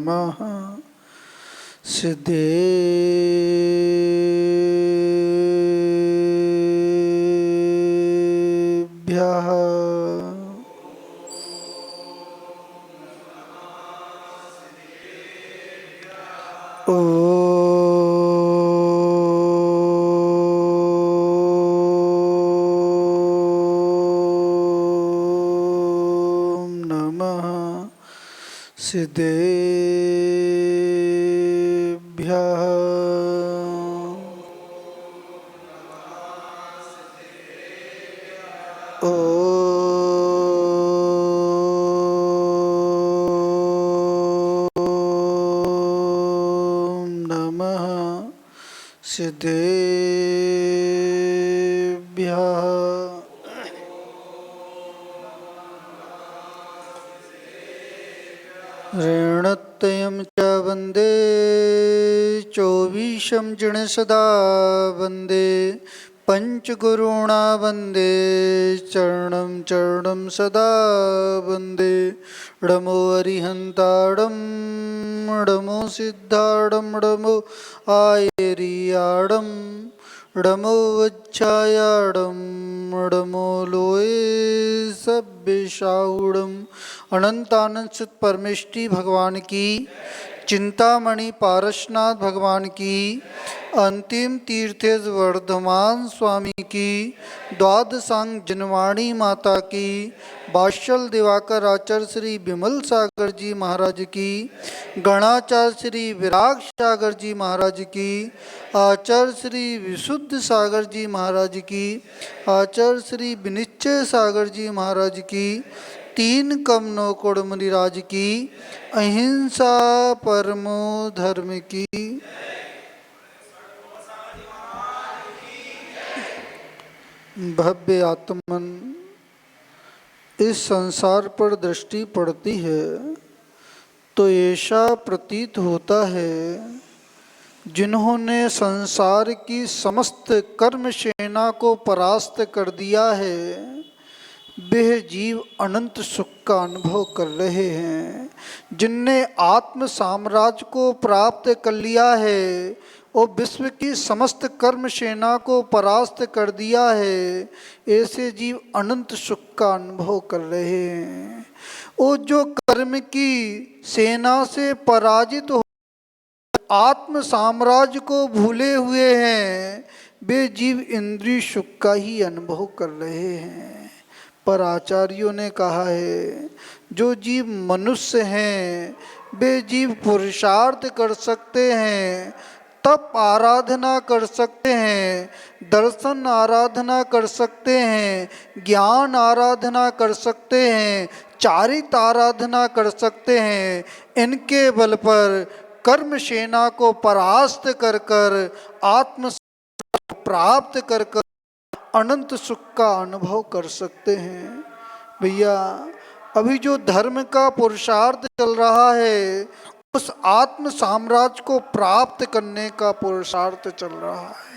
नमः सिद्धेभ्यः सिद्धेभ्यः ॐ नमः सिद्धेभ्यः ऋणत्रयं च वन्दे चौवीशं जिणसदा वन्दे पंचगुरुणा वन्दे चरणं चरणं सदा वन्दे डमो अरिहन्ताडं डमो सिद्धाडं डमो आयरियाडं डमो वज्जायाडं डमो लोये सभ्यशाहुडं अनंतानंद सुत परमेष्टि भगवान की, चिंतामणि पारसनाथ भगवान की, अंतिम तीर्थेश वर्धमान स्वामी की, द्वादशांग जनवाणी माता की, बाशल दिवाकर आचार्य श्री विमल सागर जी महाराज की, गणाचार्य श्री विराग सागर जी महाराज की, आचार्य श्री विशुद्ध सागर जी महाराज की, आचार्य श्री विनिश्चय सागर जी महाराज की, तीन कमनो कोड़ मुनिराज की, अहिंसा परमो धर्म की। भव्य आत्मन इस संसार पर दृष्टि पड़ती है तो ऐसा प्रतीत होता है जिन्होंने संसार की समस्त कर्म सेना को परास्त कर दिया है वे जीव अनंत सुख का अनुभव कर रहे हैं। जिनने आत्म साम्राज्य को प्राप्त कर लिया है और विश्व की समस्त कर्म सेना को परास्त कर दिया है, ऐसे जीव अनंत सुख का अनुभव कर रहे हैं। और जो कर्म की सेना से पराजित हो आत्म साम्राज्य को भूले हुए हैं, वे जीव इंद्रिय सुख का ही अनुभव कर रहे हैं। पर आचार्यों ने कहा है जो जीव मनुष्य हैं वे जीव पुरुषार्थ कर सकते हैं, तप आराधना कर सकते हैं, दर्शन आराधना कर सकते हैं, ज्ञान आराधना कर सकते हैं, चारित आराधना कर सकते हैं। इनके बल पर कर्म सेना को परास्त कर कर आत्म प्राप्त कर कर अनंत सुख का अनुभव कर सकते हैं। भैया अभी जो धर्म का पुरुषार्थ चल रहा है उस आत्म साम्राज्य को प्राप्त करने का पुरुषार्थ चल रहा है।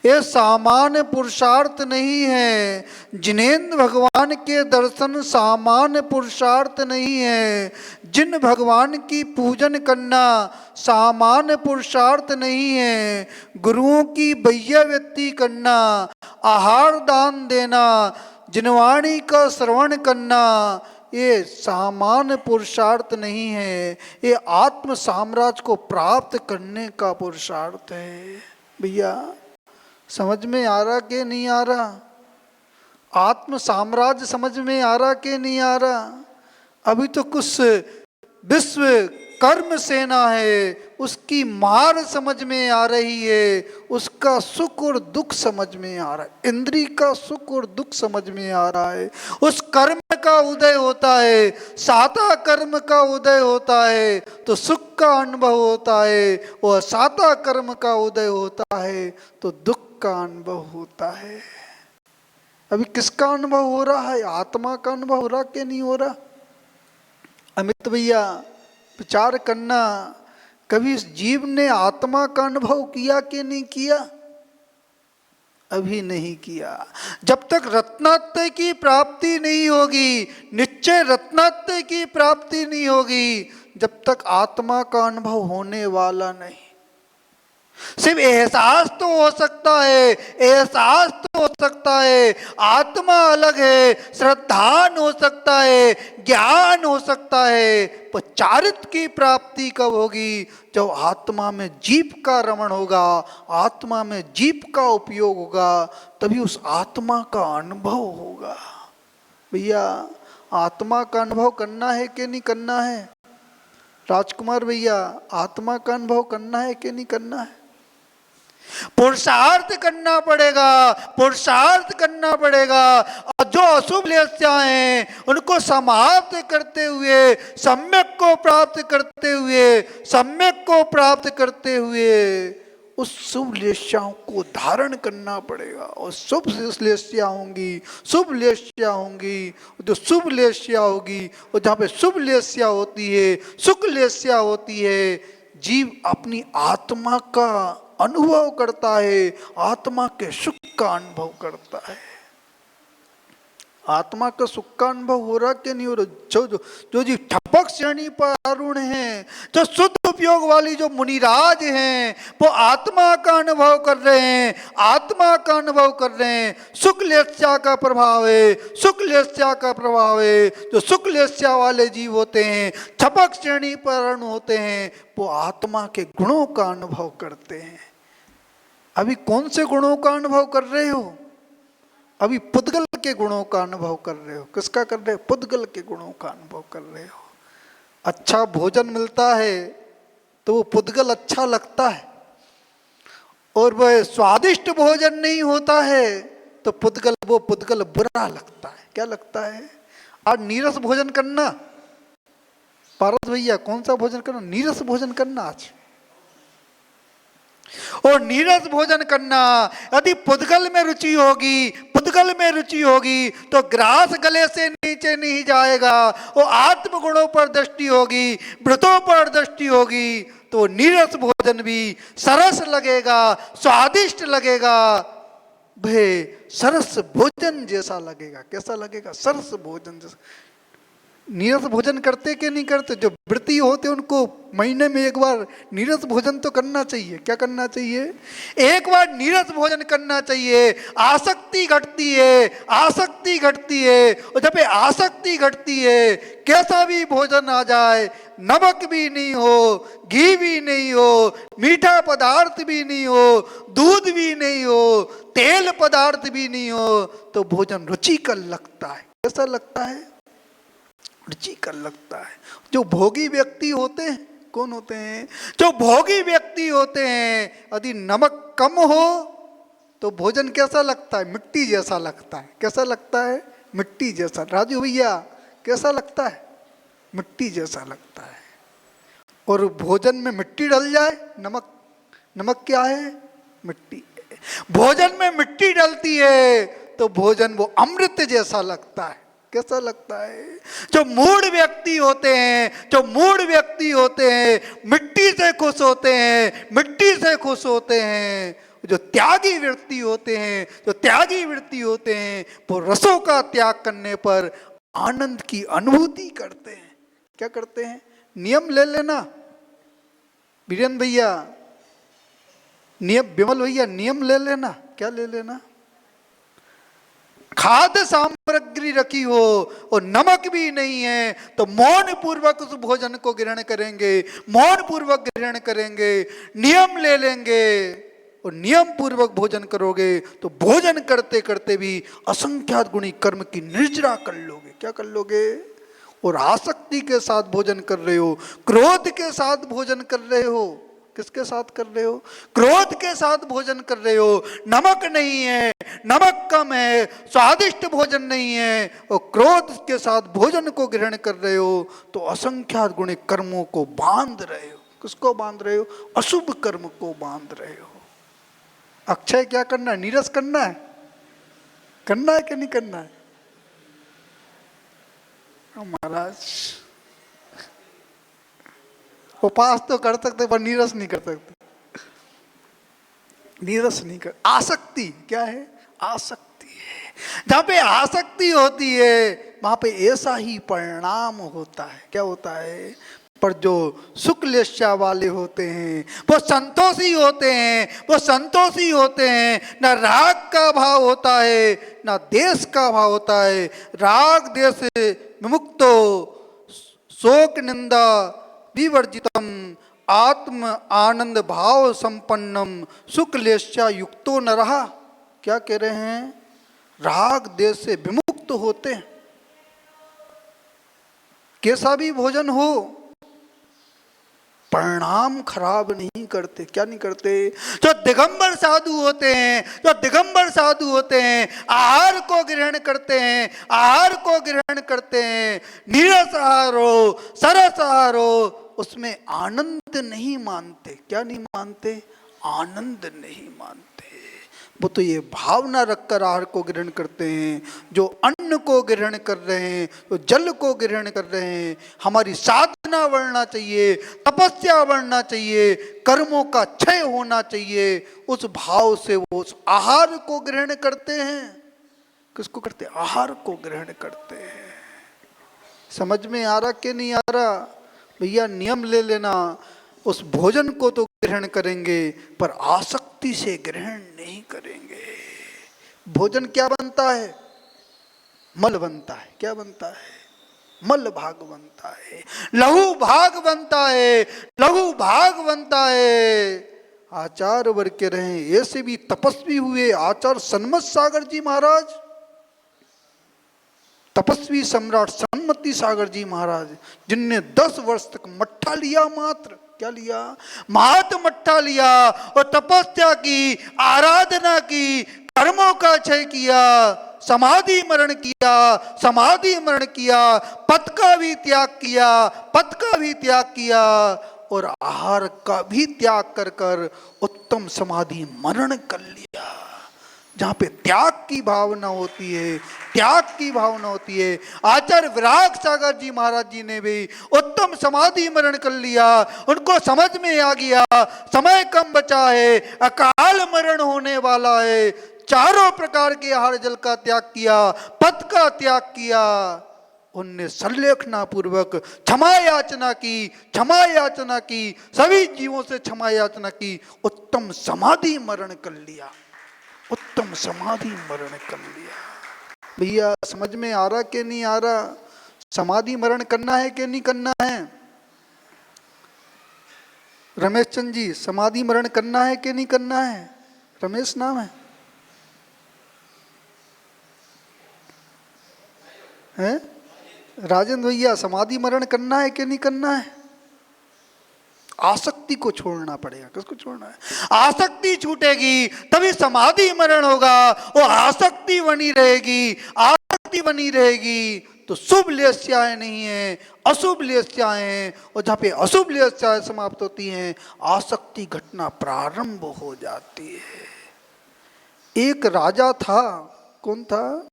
ये सामान्य पुरुषार्थ नहीं है। जिनेंद्र भगवान के दर्शन सामान्य पुरुषार्थ नहीं है। जिन भगवान की पूजन करना सामान्य पुरुषार्थ नहीं है। गुरुओं की वैयाव्यक्ति करना, आहार दान देना, जिनवाणी का श्रवण करना, ये सामान्य पुरुषार्थ नहीं है। ये आत्म साम्राज्य को प्राप्त करने का पुरुषार्थ है। भैया समझ में आ रहा कि नहीं आ रहा? आत्म साम्राज्य समझ में आ रहा कि नहीं आ रहा? अभी तो कुछ विश्व कर्म सेना है उसकी मार समझ में आ रही है, उसका सुख और दुख समझ में आ रहा है, इंद्रिय का सुख और दुख समझ में आ रहा है। उस कर्म का उदय होता है, साता कर्म का उदय होता है तो सुख का अनुभव होता है, और साता कर्म का उदय होता है तो दुख का अनुभव होता है। अभी किसका अनुभव हो रहा है? आत्मा का अनुभव हो रहा कि नहीं हो रहा? अमित भैया विचार करना, कभी इस जीव ने आत्मा का अनुभव किया कि नहीं किया? अभी नहीं किया। जब तक रत्नात्रय की प्राप्ति नहीं होगी, निश्चय रत्नात्रय की प्राप्ति नहीं होगी, जब तक आत्मा का अनुभव होने वाला नहीं। सिर्फ एहसास तो हो सकता है, एहसास तो हो सकता है, आत्मा अलग है, श्रद्धान हो सकता है, ज्ञान हो सकता है, पर चारित्र की प्राप्ति कब होगी? जब आत्मा में जीव का रमण होगा, आत्मा में जीव का उपयोग होगा, तभी उस आत्मा का अनुभव होगा। भैया आत्मा का अनुभव करना है कि नहीं करना है? राजकुमार भैया आत्मा का अनुभव करना है कि नहीं करना है? पुरुषार्थ करना पड़ेगा, पुरुषार्थ करना पड़ेगा। और जो अशुभ लेस्याएं हैं उनको समाप्त करते हुए, सम्यक को प्राप्त करते हुए, सम्यक को प्राप्त करते हुए उस शुभ लेस्याओं को धारण करना पड़ेगा। और शुभ लेस्या होंगी, शुभ लेस्या होंगी, जो शुभ लेस्या होगी, और जहाँ पे शुभ लेस्या होती है, सुख लेस्या होती है, जीव अपनी आत्मा का अनुभव करता है, आत्मा के सुख का अनुभव करता है। आत्मा का सुख का अनुभव हो रहा कि नहीं हो रहा? जो जी ठपक श्रेणी पर अरुण हैं, जो शुद्ध उपयोग वाली जो मुनिराज हैं, वो आत्मा का अनुभव कर रहे हैं, आत्मा का अनुभव कर रहे हैं। सुख लेस्या का प्रभाव है, सुख लेस्या का प्रभाव है। जो सुख लेस्या वाले जीव होते हैं, ठपक श्रेणी पर अरुण होते हैं, वो आत्मा के गुणों का अनुभव करते हैं। अभी कौन से गुणों का अनुभव कर रहे हो? अभी पुद्गल के गुणों का अनुभव कर रहे हो। किसका कर रहे हो? पुद्गल के गुणों का अनुभव कर रहे हो। अच्छा भोजन मिलता है तो वो पुद्गल अच्छा लगता है, और वह स्वादिष्ट भोजन नहीं होता है तो वो पुद्गल बुरा लगता है। क्या लगता है? आज नीरस भोजन करना, पारस भैया कौन सा भोजन करना? नीरस भोजन करना आज। और नीरस भोजन करना, यदि पुद्गल में रुचि होगी, पुद्गल में रुचि होगी तो ग्रास गले से नीचे नहीं जाएगा। वो आत्म गुणों पर दृष्टि होगी, व्रतों पर दृष्टि होगी, तो नीरस भोजन भी सरस लगेगा, स्वादिष्ट लगेगा, भे सरस भोजन जैसा लगेगा। कैसा लगेगा? सरस भोजन जैसा। नीरस भोजन करते कि नहीं करते? जो व्रती होते उनको महीने में एक बार नीरस भोजन तो करना चाहिए। क्या करना चाहिए? एक बार नीरस भोजन करना चाहिए। आसक्ति घटती है, आसक्ति घटती है, और जब ये आसक्ति घटती है, कैसा भी भोजन आ जाए, नमक भी नहीं हो, घी भी नहीं हो, मीठा पदार्थ भी नहीं हो, दूध भी नहीं हो, तेल पदार्थ भी नहीं हो, तो भोजन रुचिकर लगता है। कैसा लगता है? रुचिकर लगता है। जो भोगी व्यक्ति होते हैं, कौन होते हैं? जो भोगी व्यक्ति होते हैं, यदि नमक कम हो तो भोजन कैसा लगता है? मिट्टी जैसा लगता है। कैसा लगता है? मिट्टी जैसा। राजू भैया कैसा लगता है? मिट्टी जैसा लगता है। और भोजन में मिट्टी डल जाए, नमक क्या है? मिट्टी। भोजन में मिट्टी डलती है तो भोजन वो अमृत जैसा लगता है। कैसा लगता है? जो मूढ़ व्यक्ति होते हैं, जो मूढ़ व्यक्ति होते हैं, मिट्टी से खुश होते हैं, मिट्टी से खुश होते हैं। जो त्यागी व्यक्ति होते हैं, जो त्यागी व्यक्ति होते हैं, वो रसों का त्याग करने पर आनंद की अनुभूति करते हैं। क्या करते हैं? नियम ले लेना वीरेंद्र भैया, नियम विमल भैया, नियम ले लेना। क्या ले लेना? खाद्य सामग्री रखी हो और नमक भी नहीं है तो मौन पूर्वक उस भोजन को ग्रहण करेंगे, मौन पूर्वक ग्रहण करेंगे, नियम ले लेंगे। और नियम पूर्वक भोजन करोगे तो भोजन करते करते भी असंख्यात गुणी कर्म की निर्जरा कर लोगे। क्या कर लोगे? और आसक्ति के साथ भोजन कर रहे हो, क्रोध के साथ भोजन कर रहे हो। किसके साथ कर रहे हो? क्रोध के साथ भोजन कर रहे हो। नमक नहीं है, नमक कम है, स्वादिष्ट भोजन नहीं है, और क्रोध के साथ भोजन को ग्रहण कर रहे हो तो असंख्यात गुणी कर्मों को बांध रहे हो। किसको बांध रहे हो? अशुभ कर्म को बांध रहे हो। अक्षय क्या करना है? नीरस करना है। करना है कि नहीं करना है? महाराज उपास तो कर सकते पर नीरस नहीं कर सकते। नीरस नहीं कर। आसक्ति क्या है? आसक्ति है। जहां पे आसक्ति होती है वहां पे ऐसा ही परिणाम होता है। क्या होता है? पर जो शुक्लेच्छा वाले होते हैं वो संतोषी होते हैं, वो संतोषी होते हैं। न राग का भाव होता है, न देश का भाव होता है। राग देश विमुक्तो शोक निंदा विवर्जितम आत्म आनंद भाव संपन्नम शुक्लेच्छा युक्तो न रहा। क्या कह रहे हैं? राग देश से विमुक्त होते हैं। कैसा भी भोजन हो, परिणाम खराब नहीं करते। क्या नहीं करते? जो दिगंबर साधु होते हैं, जो दिगंबर साधु होते हैं, आहार को ग्रहण करते हैं, आहार को ग्रहण करते हैं, नीरस आहार हो, सरस आहार हो, उसमें आनंद नहीं मानते। क्या नहीं मानते? आनंद नहीं मानते। वो तो ये भावना रखकर आहार को ग्रहण करते हैं। जो अन्न को ग्रहण कर रहे हैं, जो जल को ग्रहण कर रहे हैं, हमारी साधना बढ़ना चाहिए, तपस्या बढ़ना चाहिए, कर्मों का क्षय होना चाहिए, उस भाव से वो उस आहार को ग्रहण करते हैं। किसको करते हैं? आहार को ग्रहण करते हैं। समझ में आ रहा कि नहीं आ रहा? भैया नियम ले लेना, उस भोजन को तो ग्रहण करेंगे पर आसक्ति से ग्रहण नहीं करेंगे। भोजन क्या बनता है? मल बनता है। क्या बनता है? मल भाग बनता है, लघु भाग बनता है, लघु भाग बनता है। आचार्य वर्ग के रहे, ऐसे भी तपस्वी हुए आचार्य सन्मत सागर जी महाराज, तपस्वी सम्राट सन्मति सागर जी महाराज, जिनने 10 वर्ष तक मट्ठा लिया। मात्र क्या लिया? मात्र मट्ठा लिया और तपस्या की, आराधना की, कर्मों का क्षय किया, समाधि मरण किया, समाधि मरण किया, पद का भी त्याग किया, पद का भी त्याग किया और आहार का भी त्याग कर कर उत्तम समाधि मरण कर लिया। जहाँ पे त्याग की भावना होती है, त्याग की भावना होती है। आचार्य विराग सागर जी महाराज जी ने भी उत्तम समाधि मरण कर लिया। उनको समझ में आ गया समय कम बचा है, अकाल मरण होने वाला है। चारों प्रकार के आहार जल का त्याग किया, पद का त्याग किया। उनने संलेखना पूर्वक क्षमा याचना की, क्षमा याचना की, सभी जीवों से क्षमा याचना की, उत्तम समाधि मरण कर लिया, उत्तम समाधि मरण कर लिया। भैया समझ में आ रहा कि नहीं आ रहा? समाधि मरण करना है कि नहीं करना है? रमेश चंद जी, समाधि मरण करना है कि नहीं करना है? रमेश नाम है, हैं? राजेंद्र भैया, समाधि मरण करना है कि नहीं करना है? आसक्ति को छोड़ना पड़ेगा। किसको छोड़ना है? आसक्ति छूटेगी तभी समाधि मरण होगा। वो आसक्ति बनी रहेगी, आसक्ति बनी रहेगी तो शुभ लेस्याएं नहीं है, अशुभ लेस्याएं हैं। और जहाँ पे अशुभ लेस्याएं समाप्त होती हैं, आसक्ति घटना प्रारंभ हो जाती है। एक राजा था, कौन था?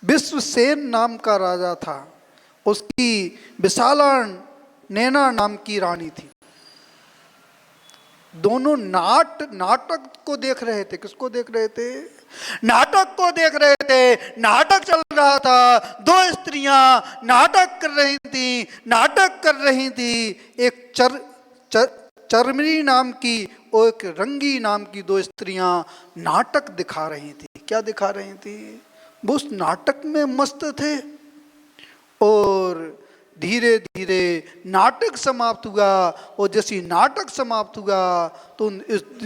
विश्वसेन नाम का राजा था। उसकी विशाला नैना नाम की रानी थी। दोनों नाटक को देख रहे थे। किसको देख रहे थे? नाटक को देख रहे थे। नाटक चल रहा था, 2 स्त्रियां नाटक कर रही थी, नाटक कर रही थी। एक चरमरी नाम की और एक रंगी नाम की 2 स्त्रियां नाटक दिखा रही थी। क्या दिखा रही थी? वो उस नाटक में मस्त थे। और धीरे धीरे नाटक समाप्त हुआ और जैसी नाटक समाप्त हुआ तो उन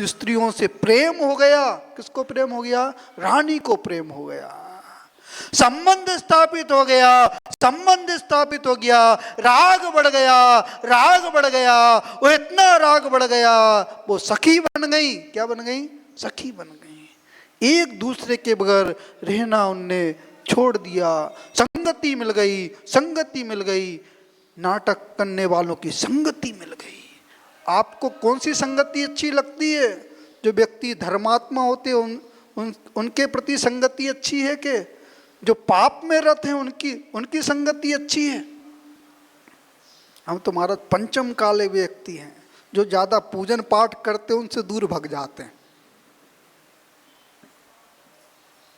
स्त्रियों से प्रेम हो गया। किसको प्रेम हो गया? रानी को प्रेम हो गया। संबंध स्थापित हो गया, संबंध स्थापित हो गया। राग बढ़ गया, राग बढ़ गया। वो इतना राग बढ़ गया, वो सखी बन गई। क्या बन गई? सखी बन गई। एक दूसरे के बगैर रहना उनने छोड़ दिया। संगति मिल गई, संगति मिल गई, नाटक करने वालों की संगति मिल गई। आपको कौन सी संगति अच्छी लगती है? जो व्यक्ति धर्मात्मा होते हैं उनके प्रति संगति अच्छी है कि जो पाप में रत हैं उनकी संगति अच्छी है? हम तो महाराज पंचम काले व्यक्ति हैं, जो ज्यादा पूजन पाठ करते हैं उनसे दूर भग जाते हैं।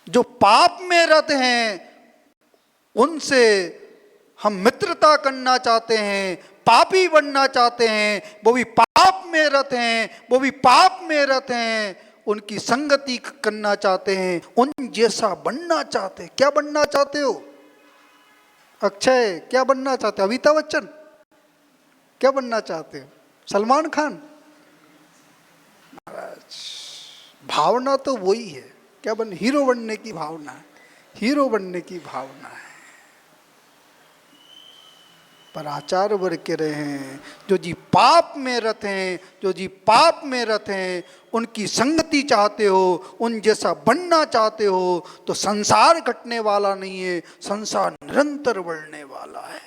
जो पाप में रत हैं उनसे हम मित्रता करना चाहते हैं, पापी बनना चाहते हैं, वो भी पाप में रत हैं, वो भी पाप में रत हैं, उनकी संगति करना चाहते हैं, उन जैसा बनना चाहते हैं। क्या बनना चाहते हो? अक्षय क्या बनना चाहते हो? अमिताभ बच्चन क्या बनना चाहते हो? सलमान खान? भावना तो वही है, क्या बन, हीरो बनने की भावना है, हीरो बनने की भावना है। पर आचार्य वर्ग कह रहे हैं जो जी पाप में रत हैं, जो जी पाप में रत हैं, उनकी संगति चाहते हो, उन जैसा बनना चाहते हो, तो संसार घटने वाला नहीं है, संसार निरंतर बढ़ने वाला है।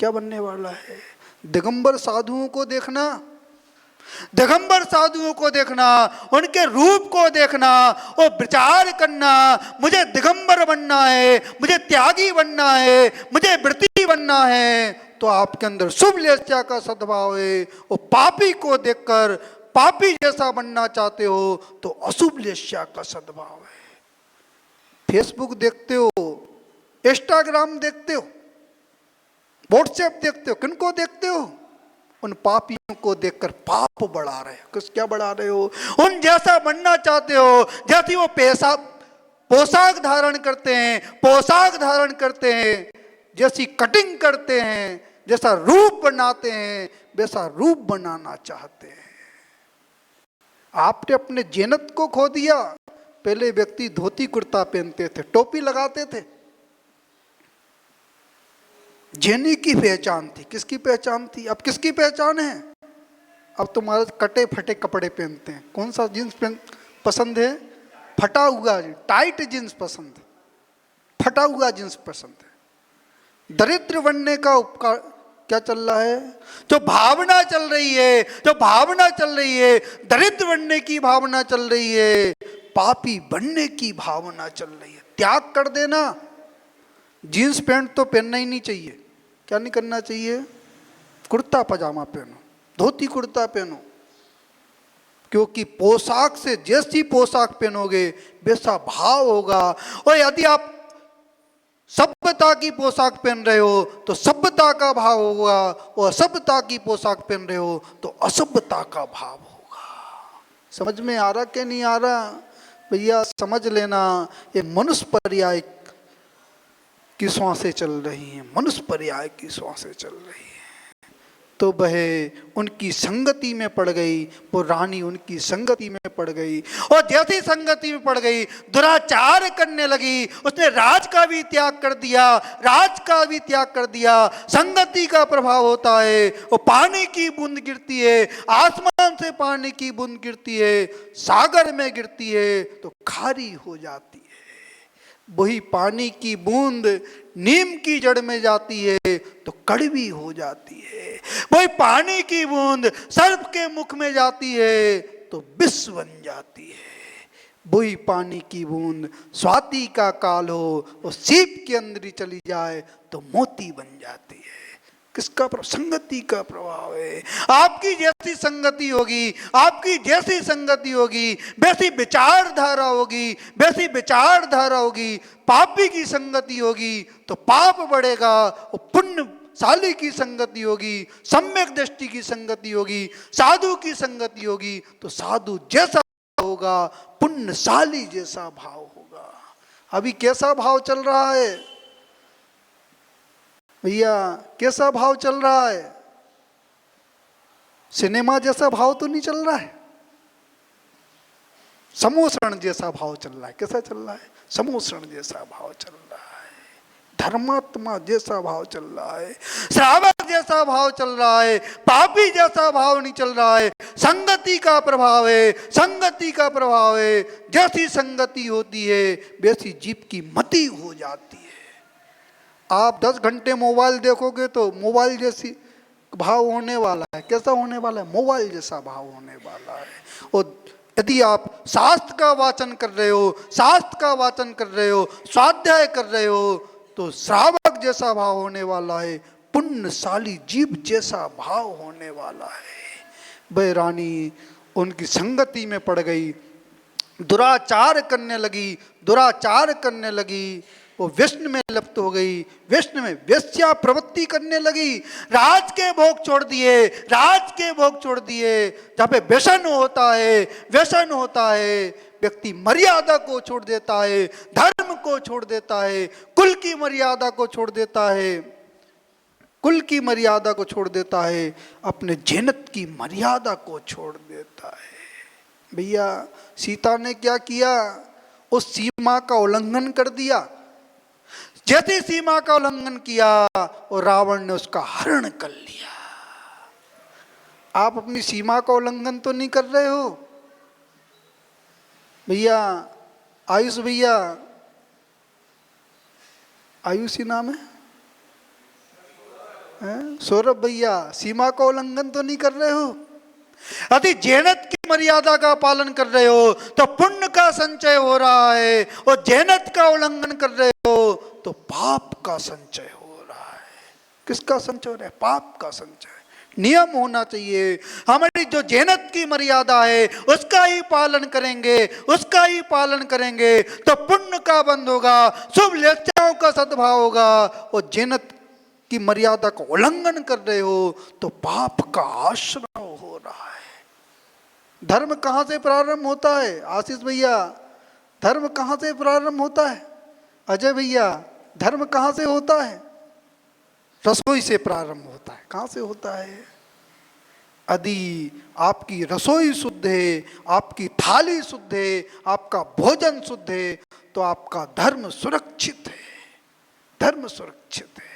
क्या बनने वाला है? दिगंबर साधुओं को देखना, दिगंबर साधुओं को देखना, उनके रूप को देखना और विचार करना, मुझे दिगंबर बनना है, मुझे त्यागी बनना है, मुझे व्रती बनना है, तो आपके अंदर शुभ लेस्या का सद्भाव है। और पापी को देखकर पापी जैसा बनना चाहते हो तो अशुभ लेस्या का सद्भाव है। फेसबुक देखते हो, इंस्टाग्राम देखते हो, व्हाट्सएप देखते हो, किनको देखते हो? उन पापियों को देखकर पाप बढ़ा रहे हो। किस क्या बढ़ा रहे हो? उन जैसा बनना चाहते हो, जैसी वो पोशाक धारण करते हैं, पोशाक धारण करते हैं, जैसी कटिंग करते हैं, जैसा रूप बनाते हैं, वैसा रूप बनाना चाहते हैं। आपने अपने जेनत को खो दिया। पहले व्यक्ति धोती कुर्ता पहनते थे, टोपी लगाते थे, जेनी की पहचान थी। किसकी पहचान थी? अब किसकी पहचान है? अब तुम्हारे कटे फटे कपड़े पहनते हैं। कौन सा जींस पसंद है? फटा हुआ, टाइट जींस पसंद है, फटा हुआ जींस पसंद है। दरिद्र बनने का उपकार क्या चल रहा है? जो भावना चल रही है, जो भावना चल रही है, दरिद्र बनने की भावना चल रही है, पापी बनने की भावना चल रही है। त्याग कर देना। जीन्स पैंट तो पहनना ही नहीं चाहिए। क्या नहीं करना चाहिए? कुर्ता पजामा पहनो, धोती कुर्ता पहनो, क्योंकि पोशाक से जैसी पोशाक पहनोगे वैसा भाव होगा। और यदि आप सभ्यता की पोशाक पहन रहे हो तो सभ्यता का भाव होगा, और असभ्यता की पोशाक पहन रहे हो तो असभ्यता का भाव होगा। समझ में आ रहा कि नहीं आ रहा? भैया समझ लेना, ये मनुष्य पर्याय की श्वासें चल रही हैं, मनुष्य पर्याय की श्वासें चल रही हैं। तो वह उनकी संगति में पड़ गई, वो रानी उनकी संगति में पड़ गई, और जैसी संगति में पड़ गई दुराचार करने लगी। उसने राज का भी त्याग कर दिया, राज का भी त्याग कर दिया। संगति का प्रभाव होता है, वो पानी की बूंद गिरती है, आसमान से पानी की बूंद गिरती है, सागर में गिरती है तो खारी हो जाती है। वही पानी की बूंद नीम की जड़ में जाती है तो कड़वी हो जाती है। वही पानी की बूंद सर्प के मुख में जाती है तो विष बन जाती है। वही पानी की बूंद स्वाति का काल हो और सीप के अंदर ही चली जाए तो मोती बन जाती है। किसका? संगति का प्रभाव है। आपकी जैसी संगति होगी, आपकी जैसी संगति होगी, वैसी विचारधारा होगी, वैसी विचारधारा होगी। पापी की संगति होगी तो पाप बढ़ेगा, और पुण्यशाली की संगति होगी, सम्यक दृष्टि की संगति होगी, साधु की संगति होगी तो साधु जैसा होगा, पुण्यशाली जैसा भाव होगा। अभी कैसा भाव चल रहा है भैया? कैसा भाव चल रहा है? सिनेमा जैसा भाव तो नहीं चल रहा है, समोषण जैसा भाव चल रहा है। कैसा चल रहा है? समोषण जैसा भाव चल रहा है, धर्मात्मा जैसा भाव चल रहा है, श्रावक जैसा भाव चल रहा है, पापी जैसा भाव नहीं चल रहा है। संगति का प्रभाव है, संगति का प्रभाव है। जैसी संगति होती है वैसी जीव की मति हो जाती है। आप 10 घंटे मोबाइल देखोगे तो मोबाइल जैसी भाव होने वाला है। कैसा होने वाला है? मोबाइल जैसा भाव होने वाला है। और यदि आप शास्त्र का वाचन कर रहे हो, शास्त्र का वाचन कर रहे हो, स्वाध्याय कर रहे हो तो श्रावक जैसा भाव होने वाला है, पुण्यशाली जीव जैसा भाव होने वाला है। वह रानी उनकी संगति में पड़ गई, दुराचार करने लगी, दुराचार करने लगी। वो व्यसन में लिप्त हो गई, व्यसन में वेश्या प्रवृत्ति करने लगी, राज के भोग छोड़ दिए, राज के भोग छोड़ दिए। जहाँ पे व्यसन होता है, व्यसन होता है, व्यक्ति मर्यादा को छोड़ देता है, धर्म को छोड़ देता है, कुल की मर्यादा को छोड़ देता है, कुल की मर्यादा को छोड़ देता है, अपने जेनत की मर्यादा को छोड़ देता है। भैया सीता ने क्या किया, उस सीमा का उल्लंघन कर दिया। जैसे सीमा का उल्लंघन किया और रावण ने उसका हरण कर लिया। आप अपनी सीमा का उल्लंघन तो नहीं कर रहे हो भैया? आयुष भैया, आयुष ही नाम है, सौरभ भैया, सीमा का उल्लंघन तो नहीं कर रहे हो? यदि जेनत की मर्यादा का पालन कर रहे हो तो पुण्य का संचय हो रहा है, और जेनत का उल्लंघन कर रहे हो तो पाप का संचय हो रहा है। किसका संचय हो रहा है? पाप का संचय। नियम होना चाहिए, हमारी जो जेनत की मर्यादा है उसका ही पालन करेंगे, उसका ही पालन करेंगे तो पुण्य का बंध होगा, शुभ लेख्याओं का सद्भाव होगा। और जेनत की मर्यादा का उल्लंघन कर रहे हो तो पाप का आश्रय हो रहा है। धर्म कहाँ से प्रारंभ होता है आशीष भैया? धर्म कहाँ से प्रारंभ होता है अजय भैया? धर्म कहाँ से होता है? रसोई से प्रारंभ होता है। कहाँ से होता है? यदि आपकी रसोई शुद्ध है, आपकी थाली शुद्ध है, आपका भोजन शुद्ध है, तो आपका धर्म सुरक्षित है, धर्म सुरक्षित है।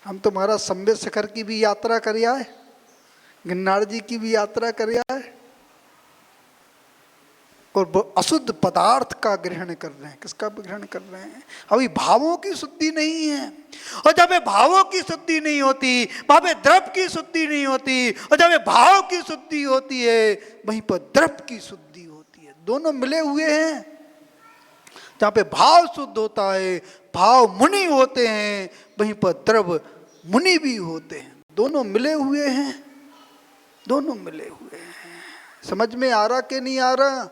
हम तो महाराज संबे शिखर की भी यात्रा कर आए, गिरनार जी की भी यात्रा कर आए, और अशुद्ध पदार्थ का ग्रहण कर रहे हैं। किसका ग्रहण कर रहे हैं? अभी भावों की शुद्धि नहीं है, और जब भावों की शुद्धि नहीं होती, वहां पे द्रव्य की शुद्धि नहीं होती, और जब भाव की शुद्धि होती है वहीं पर द्रव्य की शुद्धि होती है। दोनों मिले हुए हैं। जहाँ पे भाव शुद्ध होता है, भाव मुनि होते हैं, वहीं पर द्रव्य मुनि भी होते हैं। दोनों मिले हुए हैं, दोनों मिले हुए हैं। समझ में आ रहा कि नहीं आ रहा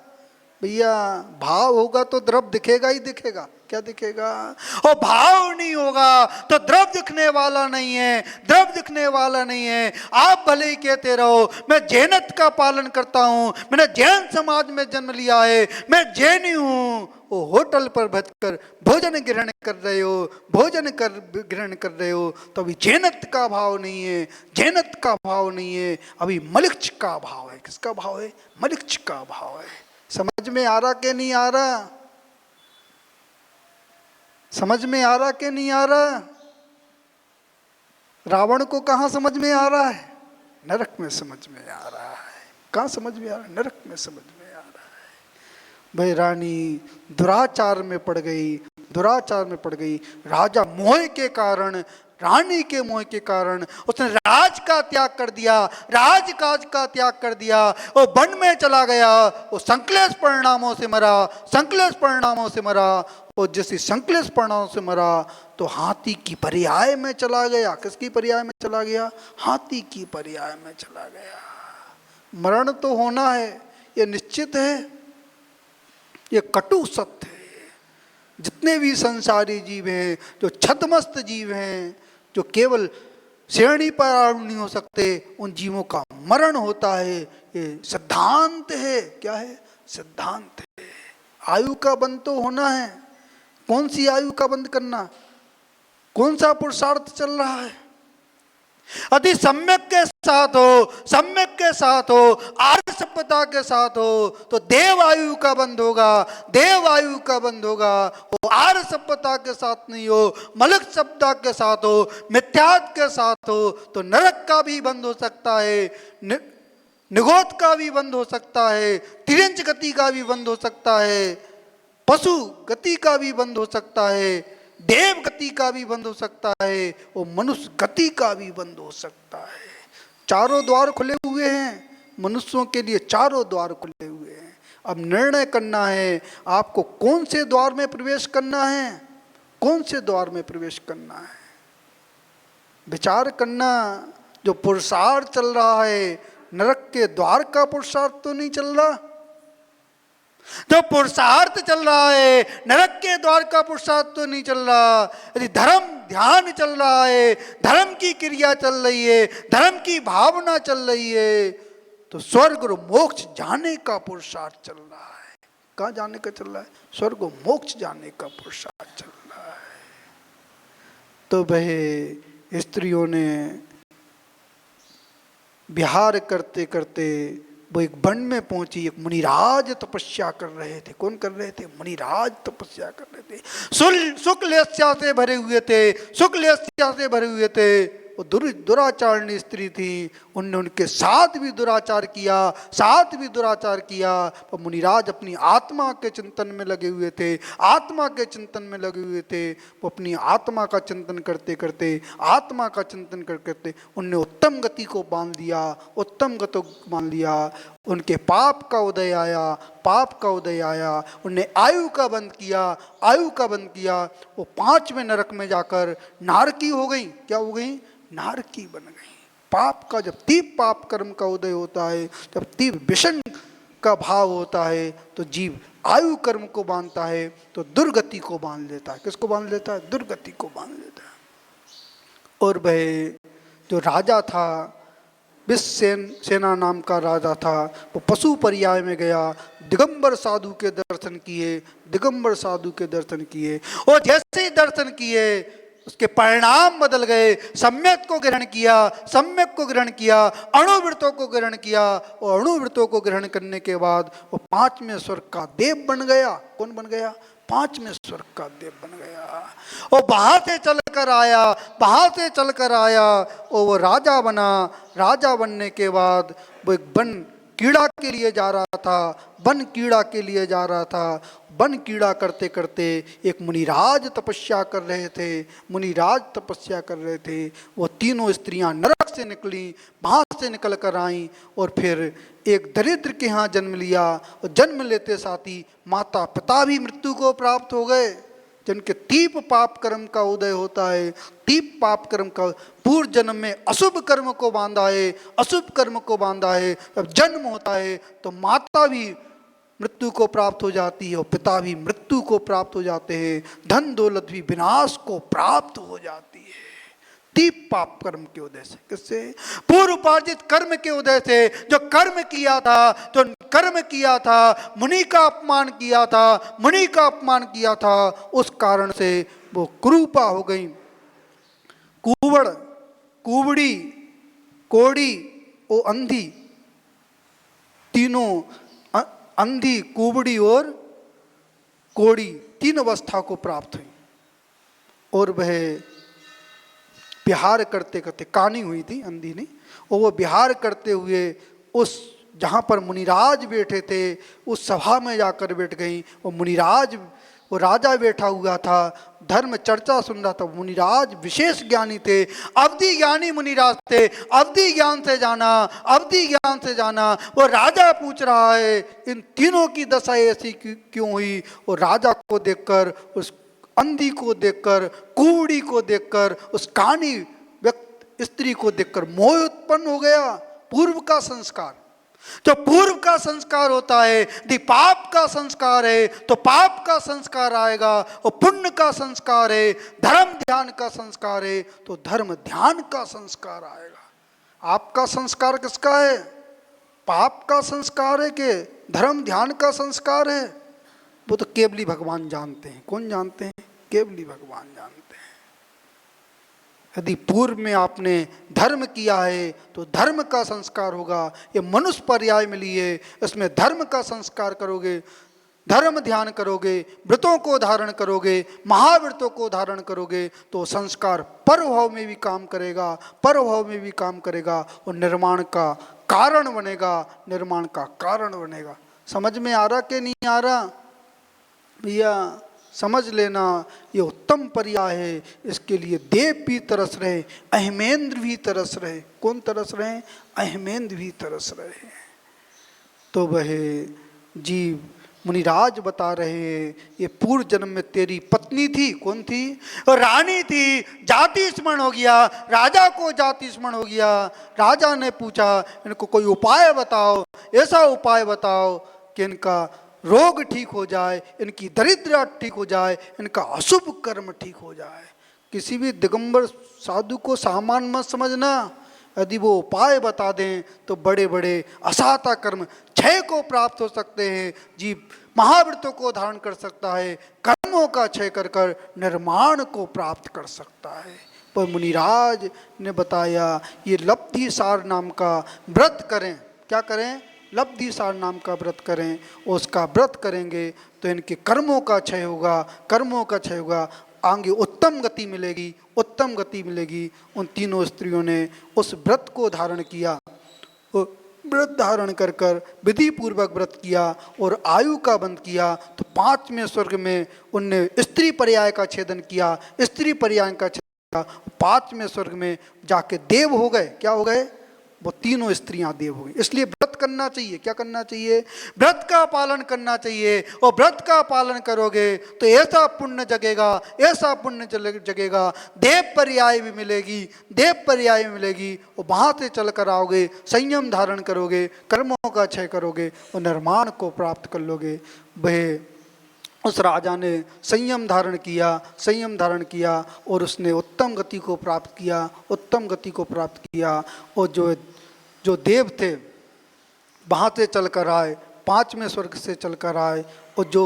भैया? भाव होगा तो द्रव्य दिखेगा ही दिखेगा। क्या दिखेगा? और भाव नहीं होगा तो द्रव्य दिखने वाला नहीं है, द्रव्य दिखने वाला नहीं है। आप भले ही कहते रहो मैं जैनत का पालन करता हूं, मैंने जैन समाज में जन्म लिया है, मैं जैनी हूं। वो होटल पर बैठकर भोजन ग्रहण कर रहे हो, भोजन ग्रहण कर रहे हो, तो अभी जैनत का भाव नहीं है, जैनत का भाव नहीं है, अभी मलिक्ष का भाव है। किसका भाव है? मलिक्ष का भाव है। समझ में आ रहा कि नहीं आ रहा? समझ में आ रहा कि नहीं आ रहा? रावण को कहाँ समझ में आ रहा है? नरक में समझ में आ रहा है। कहाँ समझ में आ रहा है? नरक में समझ में आ रहा है। भाई रानी दुराचार में पड़ गई, दुराचार में पड़ गई। राजा मोह के कारण, रानी के मोह के कारण उसने राज का त्याग कर दिया, राजकाज का त्याग कर दिया, वो वन में चला गया। वो संकलेश परिणामों से मरा, संकलेश परिणामों से मरा। और जैसे संकलेश परिणामों से मरा तो हाथी की पर्याय में चला गया। किसकी पर्याय में चला गया? हाथी की पर्याय में चला गया। मरण तो होना है, ये निश्चित है, ये कटु सत्य है। जितने भी संसारी जीव हैं, जो छद्मस्त जीव हैं, जो केवल श्रेणी पर आरूढ़ नहीं हो सकते, उन जीवों का मरण होता है। ये सिद्धांत है। क्या है? सिद्धांत है। आयु का बंध तो होना है। कौन सी आयु का बंध करना? कौन सा पुरुषार्थ चल रहा है? यदि सम्यक के साथ हो, सम्यक के साथ हो, आर्य सभ्यता के साथ हो, तो देव आयु का बंध होगा, देव आयु का बंध होगा। वो आर्य सभ्यता के साथ नहीं हो, मलिक सभ्यता के साथ हो, मिथ्यात के साथ हो, तो नरक का भी बंध हो सकता है, निगोद का भी बंध हो सकता है, तिरंज गति का भी बंध हो सकता है, पशु गति का भी बंध हो सकता है, देव गति का भी बंद हो सकता है, और मनुष्य गति का भी बंद हो सकता है। चारों द्वार खुले हुए हैं मनुष्यों के लिए, चारों द्वार खुले हुए हैं। अब निर्णय करना है आपको कौन से द्वार में प्रवेश करना है, कौन से द्वार में प्रवेश करना है। विचार करना। जो पुरुषार्थ चल रहा है, नरक के द्वार का पुरुषार्थ तो नहीं चल रहा। जो पुरुषार्थ चल रहा है, नरक के द्वार का पुरुषार्थ तो नहीं चल रहा। यदि धर्म ध्यान चल रहा है, धर्म की क्रिया चल रही है, धर्म की भावना चल रही है, तो स्वर्ग और मोक्ष जाने का पुरुषार्थ चल रहा है। कहाँ जाने का चल रहा है? स्वर्ग और मोक्ष जाने का पुरुषार्थ चल रहा है। तो वह स्त्रियों ने विहार करते करते वो एक वन में पहुंची। एक मुनिराज तपस्या कर रहे थे। कौन कर रहे थे? मुनिराज तपस्या कर रहे थे। शुक्ल से भरे हुए थे, शुक्ल से भरे हुए थे। वो दुराचारणी स्त्री थी। उनने उनके साथ भी दुराचार किया, पर मुनिराज अपनी आत्मा के चिंतन में लगे हुए थे। वो अपनी आत्मा का चिंतन करते करते उनने उत्तम गति को मान लिया। उनके पाप का उदय आया। उनने आयु का बंद किया। वो 5वें नरक में जाकर नारकी हो गई। क्या हो गई? नारकी बन गई। पाप का जब तीव्र पाप कर्म का उदय होता है, जब तीव्र विषण का भाव होता है, तो जीव आयु कर्म को बांधता है, तो दुर्गति को बांध लेता है। किसको बांध लेता है? दुर्गति को बांध लेता है। और वह जो राजा था, विश्वसेना नाम का राजा था, वो पशु पर्याय में गया। दिगंबर साधु के दर्शन किए। और जैसे ही दर्शन किए, उसके परिणाम बदल गए। सम्यक को ग्रहण किया, अणुव्रतों को ग्रहण किया। और अणुव्रतों को ग्रहण करने के बाद वो 5वें स्वर्ग का देव बन गया। कौन बन गया? 5वें स्वर्ग का देव बन गया। और वहां से चलकर आया और वो राजा बना। राजा बनने के बाद वो एक वन कीड़ा के लिए जा रहा था। वन कीड़ा करते करते एक मुनिराज तपस्या कर रहे थे। वो तीनों स्त्रियां नरक से निकली, वहाँ से निकल कर आईं और फिर एक दरिद्र के यहाँ जन्म लिया। और जन्म लेते साथ ही माता पिता भी मृत्यु को प्राप्त हो गए। जिनके तीव्र पाप कर्म का उदय होता है, तीव्र पाप कर्म का पूर्व जन्म में अशुभ कर्म को बांधा है, जब जन्म होता है तो माता भी मृत्यु को प्राप्त हो जाती है और पिता भी मृत्यु को प्राप्त हो जाते हैं। धन दौलत भी विनाश को प्राप्त हो जाती है, तीव्र पाप कर्म के उदय से। किससे? पूर्व उपार्जित कर्म के उदय से। जो कर्म किया था, मुनि का अपमान किया था, उस कारण से वो कुरूपा हो गई। कुबड़ी, कोड़ी और अंधी, तीनों, अंधी, कुबड़ी और कोड़ी, तीन अवस्था को प्राप्त हुई। और वह विहार करते करते, कानी हुई थी, अंधी नहीं, और वो विहार करते हुए उस जहाँ पर मुनिराज बैठे थे उस सभा में जाकर बैठ गई। वो राजा बैठा हुआ था, धर्म चर्चा सुन रहा था। मुनिराज विशेष ज्ञानी थे, अवधि ज्ञानी मुनिराज थे। अवधि ज्ञान से जाना। वो राजा पूछ रहा है इन तीनों की दशा ऐसी क्यों हुई। और राजा को देखकर, उस अंधी को देखकर, कुबड़ी को देखकर, उस कानी स्त्री को देखकर मोह उत्पन्न हो गया। पूर्व का संस्कार, जो पूर्व का संस्कार होता है, यदि पाप का संस्कार है तो पाप का संस्कार आएगा। और पुण्य का संस्कार है, धर्म ध्यान का संस्कार है तो धर्म ध्यान का संस्कार आएगा। आपका संस्कार किसका है? पाप का संस्कार है कि धर्म ध्यान का संस्कार है? वो तो केवली भगवान जानते हैं। कौन जानते हैं? केवली भगवान जानते हैं। यदि पूर्व में आपने धर्म किया है तो धर्म का संस्कार होगा। ये मनुष्य पर्याय मिली है, इसमें धर्म का संस्कार करोगे, धर्म ध्यान करोगे, व्रतों को धारण करोगे, महाव्रतों को धारण करोगे, तो संस्कार परभाव में भी काम करेगा और निर्माण का कारण बनेगा। समझ में आ रहा कि नहीं आ रहा भैया? समझ लेना, ये उत्तम पर्याय है। इसके लिए देव भी तरस रहे, अहमेंद्र भी तरस रहे। कौन तरस रहे? अहमेंद्र भी तरस रहे। तो वह जीव मुनिराज बता रहे हैं, ये पूर्व जन्म में तेरी पत्नी थी। कौन थी? रानी थी। जाति स्मरण हो गया, राजा को जाति स्मरण हो गया। राजा ने पूछा इनको कोई उपाय बताओ, ऐसा उपाय बताओ कि इनका रोग ठीक हो जाए, इनकी दरिद्रता ठीक हो जाए, इनका अशुभ कर्म ठीक हो जाए। किसी भी दिगंबर साधु को सामान्य मत समझना। यदि वो उपाय बता दें तो बड़े बड़े असाता कर्म क्षय को प्राप्त हो सकते हैं। जीव महाव्रतों को धारण कर सकता है, कर्मों का क्षय कर कर निर्माण को प्राप्त कर सकता है। पर मुनिराज ने बताया ये लब्धि सार नाम का व्रत करें। क्या करें? लब्धि सार नाम का व्रत करें। उसका व्रत करेंगे तो इनके कर्मों का क्षय होगा, कर्मों का क्षय होगा, आगे उत्तम गति मिलेगी, उत्तम गति मिलेगी। उन तीनों स्त्रियों ने उस व्रत को धारण किया। व्रत धारण कर कर विधि पूर्वक व्रत किया और आयु का बंध किया तो 5वें स्वर्ग में उनने स्त्री पर्याय का छेदन किया। स्त्री पर्याय का छेदन 5वें स्वर्ग में जाके देव हो गए। क्या हो गए? वो तीनों स्त्रियां देव हो गई। इसलिए व्रत करना चाहिए। क्या करना चाहिए? व्रत का पालन करना चाहिए। और व्रत का पालन करोगे तो ऐसा पुण्य जगेगा, ऐसा पुण्य जगेगा, देव पर्याय भी मिलेगी, देव पर्याय मिलेगी। और वहां से चल कर आओगे, संयम धारण करोगे, कर्मों का क्षय करोगे और निर्माण को प्राप्त कर लोगे। वह उस राजा ने संयम धारण किया, संयम धारण किया और उसने उत्तम गति को प्राप्त किया, उत्तम गति को प्राप्त किया। और जो देव थे वहाँ से चल कर आए, 5वें स्वर्ग से चल कर आए। और जो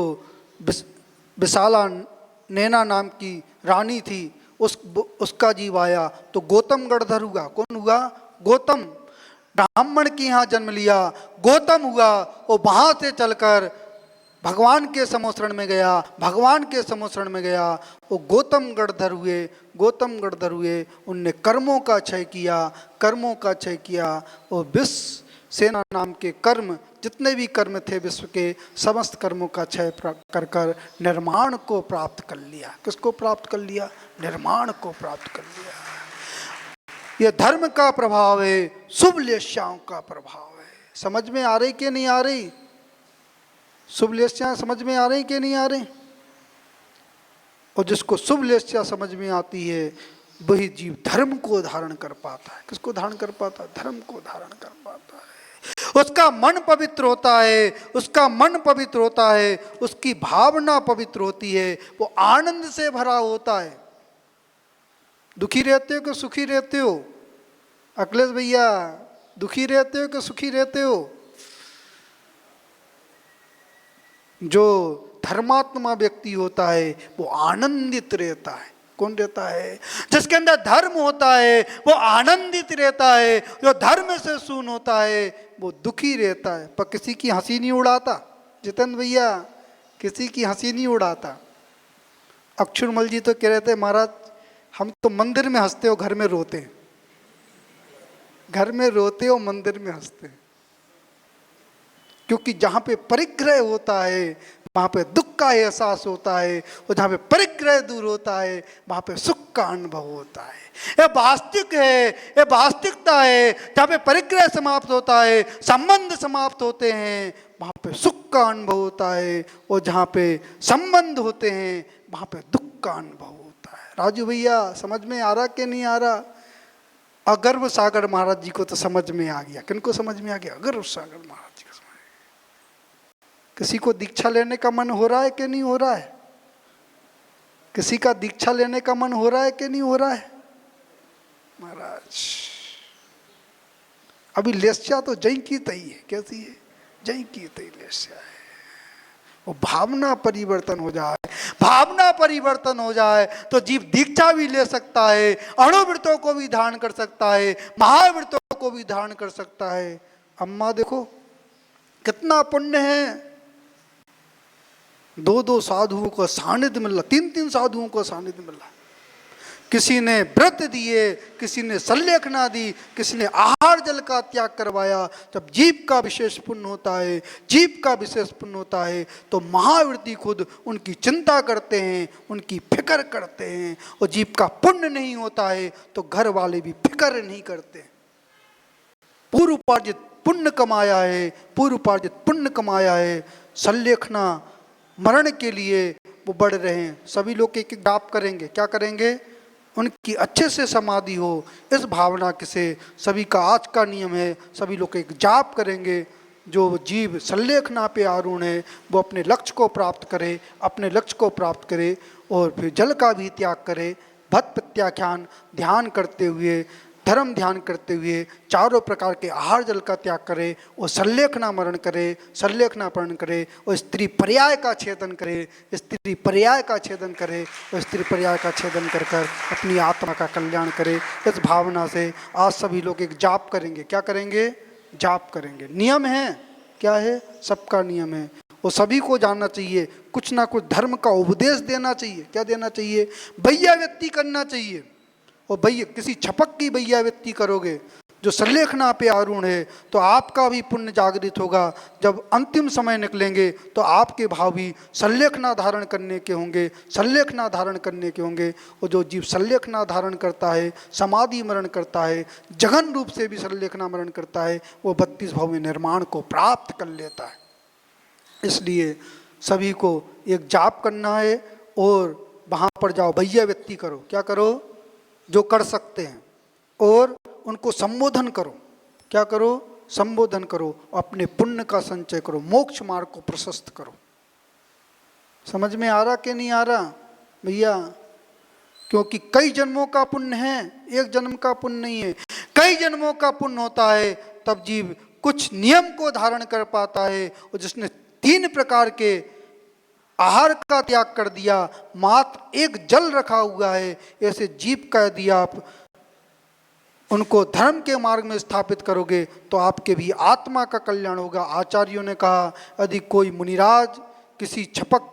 विशाला नैना नाम की रानी थी उसका जीव आया तो गौतम गणधर हुआ। कौन हुआ? गौतम। ब्राह्मण के यहाँ जन्म लिया, गौतम हुआ। और वहाँ से चलकर भगवान के समोसरण में गया, भगवान के समोसरण में गया। वो गौतम गणधर हुए, गौतम गणधर हुए। उनने कर्मों का क्षय किया, कर्मों का क्षय किया। और विश्व सेना नाम के कर्म, जितने भी कर्म थे विश्व के, समस्त कर्मों का क्षय कर कर निर्माण को प्राप्त कर लिया। किसको प्राप्त कर लिया? निर्माण को प्राप्त कर लिया। यह धर्म का प्रभाव है, शुभ लेस्याओं का प्रभाव है। समझ में आ रही कि नहीं आ रही? शुभ लेस्या समझ में आ रही कि नहीं आ रही? और जिसको शुभ लेस्या समझ में आती है वही जीव धर्म को धारण कर पाता है। किसको धारण कर पाता है? धर्म को धारण कर पाता है। उसका मन पवित्र होता है, उसका मन पवित्र होता है, उसकी भावना पवित्र होती है, वो आनंद से भरा होता है। दुखी रहते हो कि सुखी रहते हो? अखिलेश भैया, दुखी रहते हो कि सुखी रहते हो? जो धर्मात्मा व्यक्ति होता है वो आनंदित रहता है। कौन रहता है? जिसके अंदर धर्म होता है वो आनंदित रहता है। जो धर्म से शून्य होता है वो दुखी रहता है। पर किसी की हंसी नहीं उड़ाता। जितेंद्र भैया, किसी की हंसी नहीं उड़ाता। अक्षुरमल जी तो कह रहे थे, महाराज हम तो मंदिर में हंसते हो, घर में रोते। घर में रोते हो, मंदिर में हंसते। क्योंकि जहाँ पे परिग्रह होता है वहाँ पे दुख का एहसास होता है, और जहाँ पे परिग्रह दूर होता है वहाँ पे सुख का अनुभव होता है। ये वास्तविक है, ये वास्तविकता है। जहाँ पे परिग्रह समाप्त होता है, संबंध समाप्त होते हैं, वहाँ पे सुख का अनुभव होता है। और जहाँ पे संबंध होते हैं वहाँ पे दुख का अनुभव होता है। राजू भैया, समझ में आ रहा कि नहीं आ रहा? अगर्व सागर महाराज जी को तो समझ में आ गया। किनको समझ में आ गया? अगर्व सागर महाराज जी को। किसी को दीक्षा लेने का मन हो रहा है कि नहीं हो रहा है? किसी का दीक्षा लेने का मन हो रहा है कि नहीं हो रहा है? महाराज अभी लेस्या तो जय की तई है। कैसी है? जय की तई लेस्या है। वो भावना परिवर्तन हो जाए, भावना परिवर्तन हो जाए तो जीव दीक्षा भी ले सकता है, अणुव्रतों को भी धारण कर सकता है, महाव्रतों को भी धारण कर सकता है। अम्मा देखो कितना पुण्य है। 2-2 साधुओं को सानिध्य मिला, 3-3 साधुओं को सानिध्य मिला। किसी ने व्रत दिए, किसी ने संलेखना दी, किसी ने आहार जल का त्याग करवाया। जब जीव का विशेष पुण्य होता है, जीव का विशेष पुण्य होता है तो महाव्रती खुद उनकी चिंता करते हैं, उनकी फिक्र करते हैं। और जीव का पुण्य नहीं होता है तो घर वाले भी फिक्र नहीं करते। पूर्व उपार्जित पुण्य कमाया है, पूर्व उपार्जित पुण्य कमाया है। संलेखना मरण के लिए वो बढ़ रहे हैं। सभी लोग एक एक जाप करेंगे। क्या करेंगे? उनकी अच्छे से समाधि हो, इस भावना के से सभी का आज का नियम है, सभी लोग एक जाप करेंगे। जो जीव संलेखना पे आरूढ़ है वो अपने लक्ष्य को प्राप्त करे, अपने लक्ष्य को प्राप्त करे और फिर जल का भी त्याग करे, भक्त प्रत्याख्यान ध्यान करते हुए, धर्म ध्यान करते हुए चारों प्रकार के आहार जल का त्याग करे और संलेखना मरण करे, संलेखना मरण करे और स्त्री पर्याय का छेदन करे, स्त्री पर्याय का छेदन करे और स्त्री पर्याय का छेदन कर कर अपनी आत्मा का कल्याण करे। इस भावना से आज सभी लोग एक जाप करेंगे। क्या करेंगे? जाप करेंगे। नियम है, क्या है? सबका नियम है और सभी को जानना चाहिए, कुछ ना कुछ धर्म का उपदेश देना चाहिए। क्या देना चाहिए? भैया व्यक्ति करना चाहिए। और भैया किसी छपक की भैया व्यक्ति करोगे जो संलेखना पे आरूढ़ है तो आपका भी पुण्य जागृत होगा। जब अंतिम समय निकलेंगे तो आपके भाव भी संलेखना धारण करने के होंगे, संलेखना धारण करने के होंगे। और जो जीव संलेखना धारण करता है, समाधि मरण करता है, जघन रूप से भी संलेखना मरण करता है, वो 32 भाव में निर्माण को प्राप्त कर लेता है। इसलिए सभी को एक जाप करना है और वहाँ पर जाओ, भैया व्यक्ति करो। क्या करो? जो कर सकते हैं और उनको संबोधन करो। क्या करो? संबोधन करो, अपने पुण्य का संचय करो, मोक्ष मार्ग को प्रशस्त करो। समझ में आ रहा कि नहीं आ रहा भैया? क्योंकि कई जन्मों का पुण्य है, एक जन्म का पुण्य नहीं है। कई जन्मों का पुण्य होता है तब जीव कुछ नियम को धारण कर पाता है। और जिसने 3 प्रकार के आहार का त्याग कर दिया, मात्र एक जल रखा हुआ है, ऐसे जीव का यदि आप उनको धर्म के मार्ग में स्थापित करोगे तो आपके भी आत्मा का कल्याण होगा। आचार्यों ने कहा यदि कोई मुनिराज किसी छपक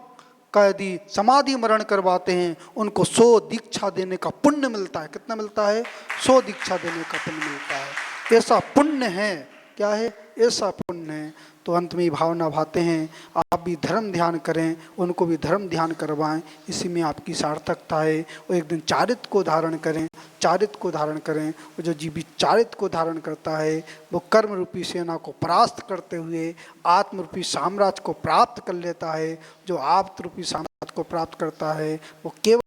का यदि समाधि मरण करवाते हैं, उनको 100 दीक्षा देने का पुण्य मिलता है। कितना मिलता है? 100 दीक्षा देने का पुण्य मिलता है। ऐसा पुण्य है। क्या है? ऐसा पुण्य है। तो अंत में भावना भाते हैं, आप भी धर्म ध्यान करें, उनको भी धर्म ध्यान करवाएं, इसी में आपकी सार्थकता है। और एक दिन चारित्र को धारण करें, चारित्र को धारण करें। और जो जीवी चारित्र को धारण करता है वो कर्म रूपी सेना को परास्त करते हुए आत्म रूपी साम्राज्य को प्राप्त कर लेता है। जो आत्म रूपी साम्राज्य को प्राप्त करता है वो केवल